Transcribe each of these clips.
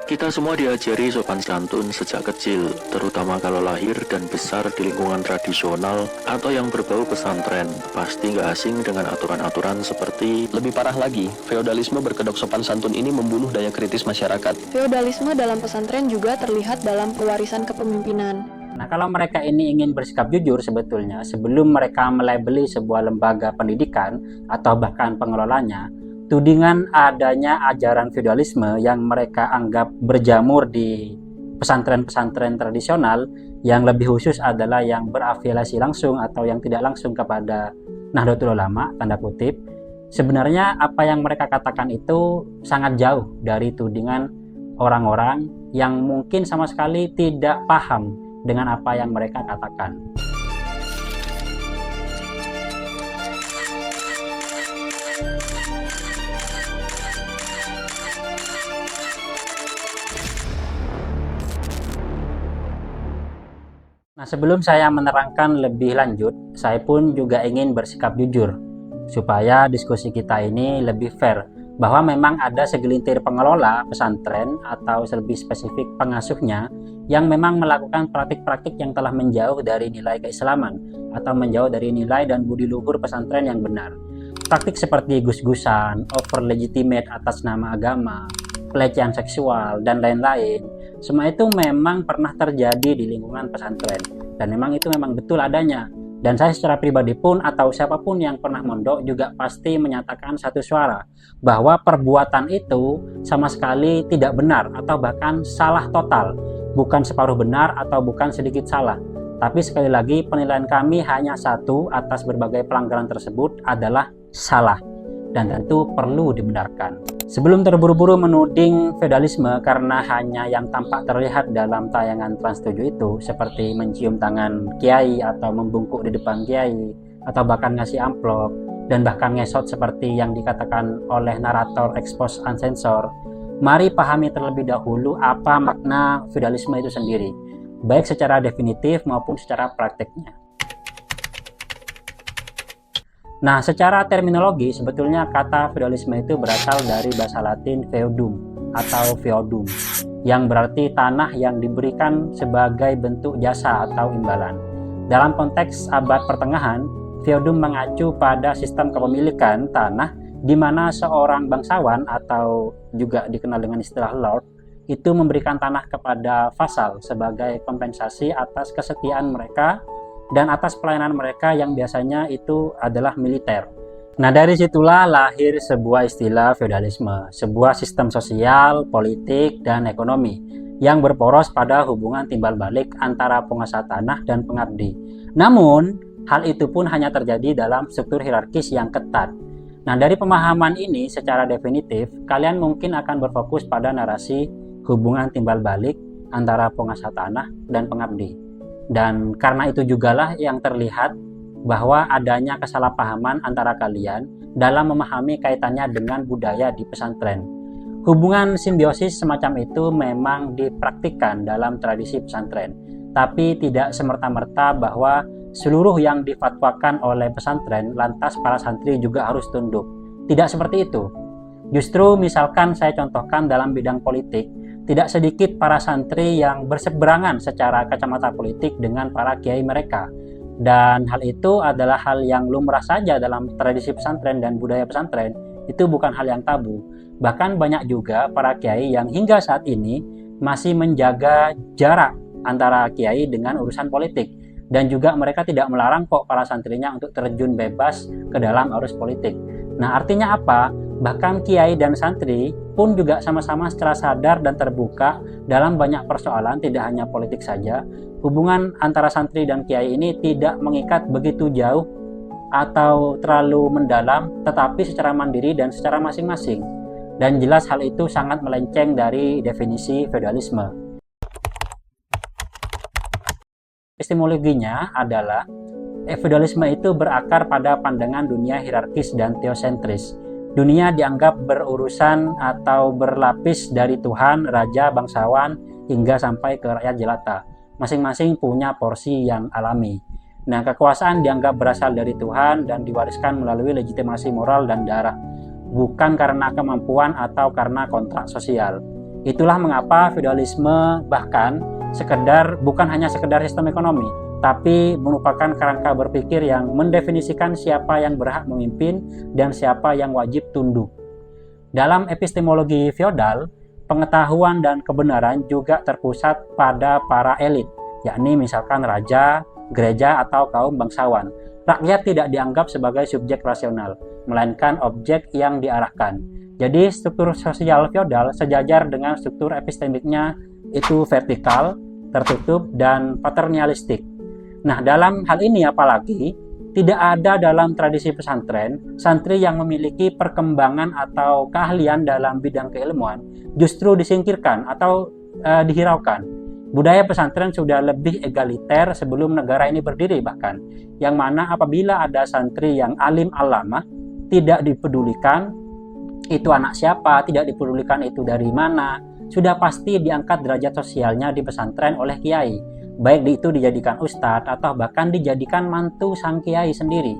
Kita semua diajari sopan santun sejak kecil, terutama kalau lahir dan besar di lingkungan tradisional atau yang berbau pesantren. Pasti nggak asing dengan aturan-aturan seperti Lebih parah lagi, feodalisme berkedok sopan santun ini membunuh daya kritis masyarakat. Feodalisme dalam pesantren juga terlihat dalam pewarisan kepemimpinan. Nah, kalau mereka ini ingin bersikap jujur sebetulnya, sebelum mereka melabeli sebuah lembaga pendidikan atau bahkan pengelolanya, tudingan adanya ajaran feodalisme yang mereka anggap berjamur di pesantren-pesantren tradisional, yang lebih khusus adalah yang berafiliasi langsung atau yang tidak langsung kepada Nahdlatul Ulama, tanda kutip, sebenarnya apa yang mereka katakan itu sangat jauh dari tudingan orang-orang yang mungkin sama sekali tidak paham dengan apa yang mereka katakan. Nah, sebelum saya menerangkan lebih lanjut, saya pun juga ingin bersikap jujur supaya diskusi kita ini lebih fair, bahwa memang ada segelintir pengelola pesantren atau lebih spesifik pengasuhnya yang memang melakukan praktik-praktik yang telah menjauh dari nilai keislaman atau menjauh dari nilai dan budi luhur pesantren yang benar. Praktik seperti gus-gusan, over legitimate atas nama agama, pelecehan seksual, dan lain-lain, semua itu memang pernah terjadi di lingkungan pesantren, dan memang itu memang betul adanya. Dan saya secara pribadi pun atau siapapun yang pernah mondok juga pasti menyatakan satu suara bahwa perbuatan itu sama sekali tidak benar atau bahkan salah total, bukan separuh benar atau bukan sedikit salah. Tapi sekali lagi penilaian kami hanya satu atas berbagai pelanggaran tersebut adalah salah dan tentu perlu dibenarkan. Sebelum terburu-buru menuding feodalisme karena hanya yang tampak terlihat dalam tayangan Trans 7 itu, seperti mencium tangan kiai atau membungkuk di depan kiai, atau bahkan ngasih amplop, dan bahkan ngesot seperti yang dikatakan oleh narator Expose Unsensor, mari pahami terlebih dahulu apa makna feodalisme itu sendiri, baik secara definitif maupun secara prakteknya. Nah, secara terminologi sebetulnya kata feodalisme itu berasal dari bahasa Latin feodum atau feodum, yang berarti tanah yang diberikan sebagai bentuk jasa atau imbalan. Dalam konteks abad pertengahan, feodum mengacu pada sistem kepemilikan tanah di mana seorang bangsawan atau juga dikenal dengan istilah lord itu memberikan tanah kepada vasal sebagai kompensasi atas kesetiaan mereka dan atas pelayanan mereka yang biasanya itu adalah militer. Nah, dari situlah lahir sebuah istilah feodalisme, sebuah sistem sosial, politik, dan ekonomi yang berporos pada hubungan timbal balik antara penguasa tanah dan pengabdi. Namun, hal itu pun hanya terjadi dalam struktur hierarkis yang ketat. Nah, dari pemahaman ini secara definitif, kalian mungkin akan berfokus pada narasi hubungan timbal balik antara penguasa tanah dan pengabdi. Dan karena itu jugalah yang terlihat bahwa adanya kesalahpahaman antara kalian dalam memahami kaitannya dengan budaya di pesantren. Hubungan simbiosis semacam itu memang dipraktikkan dalam tradisi pesantren, tapi tidak semerta-merta bahwa seluruh yang difatwakan oleh pesantren lantas para santri juga harus tunduk. Tidak seperti itu. Justru misalkan saya contohkan dalam bidang politik, tidak sedikit para santri yang berseberangan secara kacamata politik dengan para kiai mereka. Dan hal itu adalah hal yang lumrah saja dalam tradisi pesantren dan budaya pesantren. Itu bukan hal yang tabu. Bahkan banyak juga para kiai yang hingga saat ini masih menjaga jarak antara kiai dengan urusan politik. Dan juga mereka tidak melarang kok para santrinya untuk terjun bebas ke dalam arus politik. Nah, artinya apa? Bahkan kiai dan santri pun juga sama-sama secara sadar dan terbuka dalam banyak persoalan, tidak hanya politik saja. Hubungan antara santri dan kiai ini tidak mengikat begitu jauh atau terlalu mendalam, tetapi secara mandiri dan secara masing-masing. Dan jelas hal itu sangat melenceng dari definisi feodalisme. Epistemologinya adalah feodalisme itu berakar pada pandangan dunia hierarkis dan teosentris. Dunia dianggap berurusan atau berlapis dari Tuhan, raja, bangsawan, hingga sampai ke rakyat jelata. Masing-masing punya porsi yang alami. Nah, kekuasaan dianggap berasal dari Tuhan dan diwariskan melalui legitimasi moral dan darah, bukan karena kemampuan atau karena kontrak sosial. Itulah mengapa feodalisme bahkan bukan hanya sekedar sistem ekonomi, tapi merupakan kerangka berpikir yang mendefinisikan siapa yang berhak memimpin dan siapa yang wajib tunduk. Dalam epistemologi feodal, pengetahuan dan kebenaran juga terpusat pada para elit, yakni misalkan raja, gereja, atau kaum bangsawan. Rakyat tidak dianggap sebagai subjek rasional, melainkan objek yang diarahkan. Jadi struktur sosial feodal sejajar dengan struktur epistemiknya itu vertikal, tertutup, dan paternalistik. Nah, dalam hal ini apalagi tidak ada dalam tradisi pesantren santri yang memiliki perkembangan atau keahlian dalam bidang keilmuan justru disingkirkan atau dihiraukan. Budaya pesantren sudah lebih egaliter sebelum negara ini berdiri bahkan, yang mana apabila ada santri yang alim alamah tidak dipedulikan itu anak siapa, tidak dipedulikan itu dari mana, sudah pasti diangkat derajat sosialnya di pesantren oleh kiai, baik itu dijadikan ustadz atau bahkan dijadikan mantu sang kiai sendiri.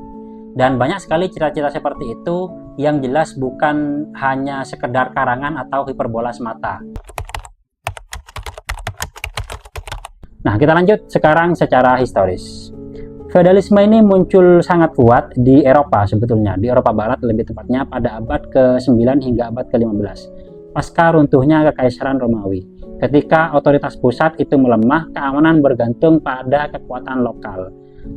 Dan banyak sekali cita-cita seperti itu yang jelas bukan hanya sekedar karangan atau hiperbola semata. Nah, kita lanjut sekarang secara historis. Feodalisme ini muncul sangat kuat di Eropa sebetulnya, di Eropa Barat lebih tepatnya pada abad ke-9 hingga abad ke-15, pasca runtuhnya Kekaisaran Romawi. Ketika otoritas pusat itu melemah, keamanan bergantung pada kekuatan lokal.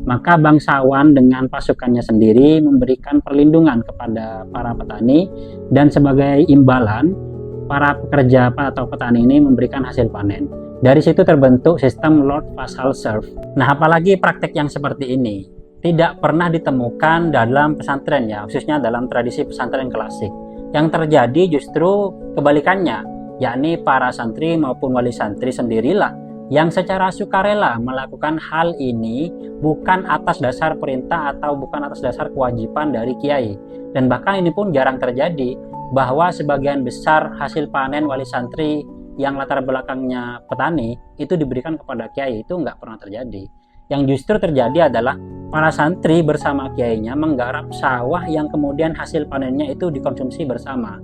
Maka bangsawan dengan pasukannya sendiri memberikan perlindungan kepada para petani, dan sebagai imbalan, para pekerja atau petani ini memberikan hasil panen. Dari situ terbentuk sistem Lord Vassal Serf. Nah, apalagi praktek yang seperti ini tidak pernah ditemukan dalam pesantren ya, khususnya dalam tradisi pesantren klasik. Yang terjadi justru kebalikannya, yakni para santri maupun wali santri sendirilah yang secara sukarela melakukan hal ini bukan atas dasar perintah atau bukan atas dasar kewajiban dari kiai. Dan bahkan ini pun jarang terjadi bahwa sebagian besar hasil panen wali santri yang latar belakangnya petani itu diberikan kepada kiai, itu nggak pernah terjadi. Yang justru terjadi adalah para santri bersama kiainya menggarap sawah yang kemudian hasil panennya itu dikonsumsi bersama.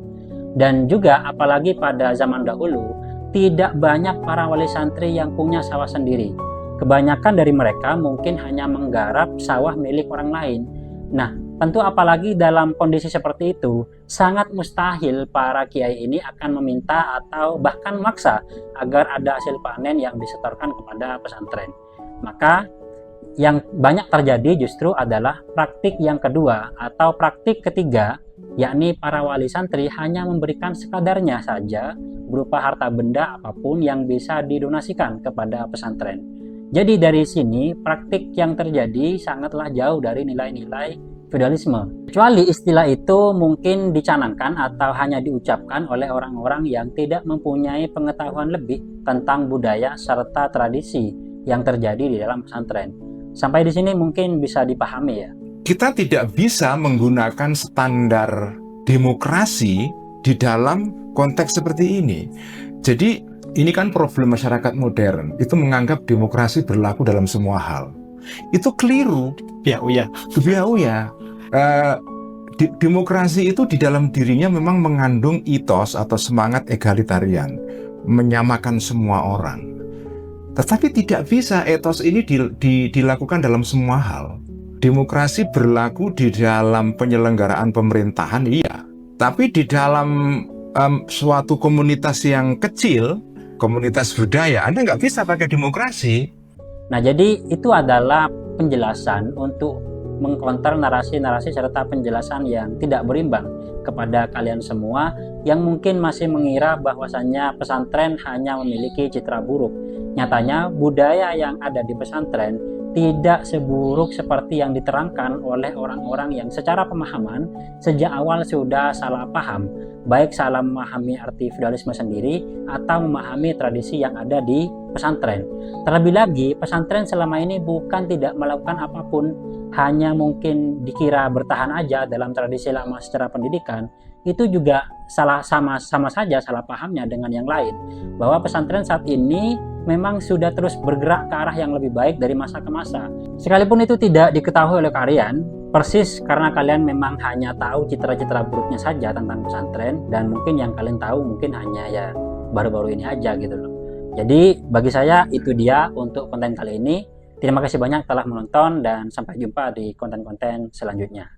Dan juga apalagi pada zaman dahulu tidak banyak para wali santri yang punya sawah sendiri. Kebanyakan dari mereka mungkin hanya menggarap sawah milik orang lain. Nah, tentu apalagi dalam kondisi seperti itu, sangat mustahil para kiai ini akan meminta atau bahkan memaksa agar ada hasil panen yang disetorkan kepada pesantren. Maka yang banyak terjadi justru adalah praktik yang kedua atau praktik ketiga, yakni para wali santri hanya memberikan sekadarnya saja berupa harta benda apapun yang bisa didonasikan kepada pesantren. Jadi dari sini praktik yang terjadi sangatlah jauh dari nilai-nilai feodalisme. Kecuali istilah itu mungkin dicanangkan atau hanya diucapkan oleh orang-orang yang tidak mempunyai pengetahuan lebih tentang budaya serta tradisi yang terjadi di dalam pesantren. Sampai di sini mungkin bisa dipahami ya. Kita tidak bisa menggunakan standar demokrasi di dalam konteks seperti ini. Jadi ini kan problem masyarakat modern, itu menganggap demokrasi berlaku dalam semua hal. Itu keliru. Ya. Demokrasi itu di dalam dirinya memang mengandung etos atau semangat egalitarian, menyamakan semua orang. Tetapi tidak bisa etos ini dilakukan dalam semua hal. Demokrasi berlaku di dalam penyelenggaraan pemerintahan, iya. Tapi di dalam suatu komunitas yang kecil, komunitas budaya, Anda nggak bisa pakai demokrasi. Nah, jadi itu adalah penjelasan untuk mengkonter narasi-narasi serta penjelasan yang tidak berimbang kepada kalian semua yang mungkin masih mengira bahwasannya pesantren hanya memiliki citra buruk. Nyatanya budaya yang ada di pesantren tidak seburuk seperti yang diterangkan oleh orang-orang yang secara pemahaman sejak awal sudah salah paham, baik salah memahami arti feodalisme sendiri atau memahami tradisi yang ada di pesantren. Terlebih lagi, pesantren selama ini bukan tidak melakukan apapun, hanya mungkin dikira bertahan aja dalam tradisi lama secara pendidikan. Itu juga sama saja salah pahamnya dengan yang lain, bahwa pesantren saat ini memang sudah terus bergerak ke arah yang lebih baik dari masa ke masa. Sekalipun itu tidak diketahui oleh kalian, persis karena kalian memang hanya tahu citra-citra buruknya saja tentang pesantren, dan mungkin yang kalian tahu mungkin hanya ya baru-baru ini aja gitu loh. Jadi bagi saya itu dia untuk konten kali ini. Terima kasih banyak telah menonton dan sampai jumpa di konten-konten selanjutnya.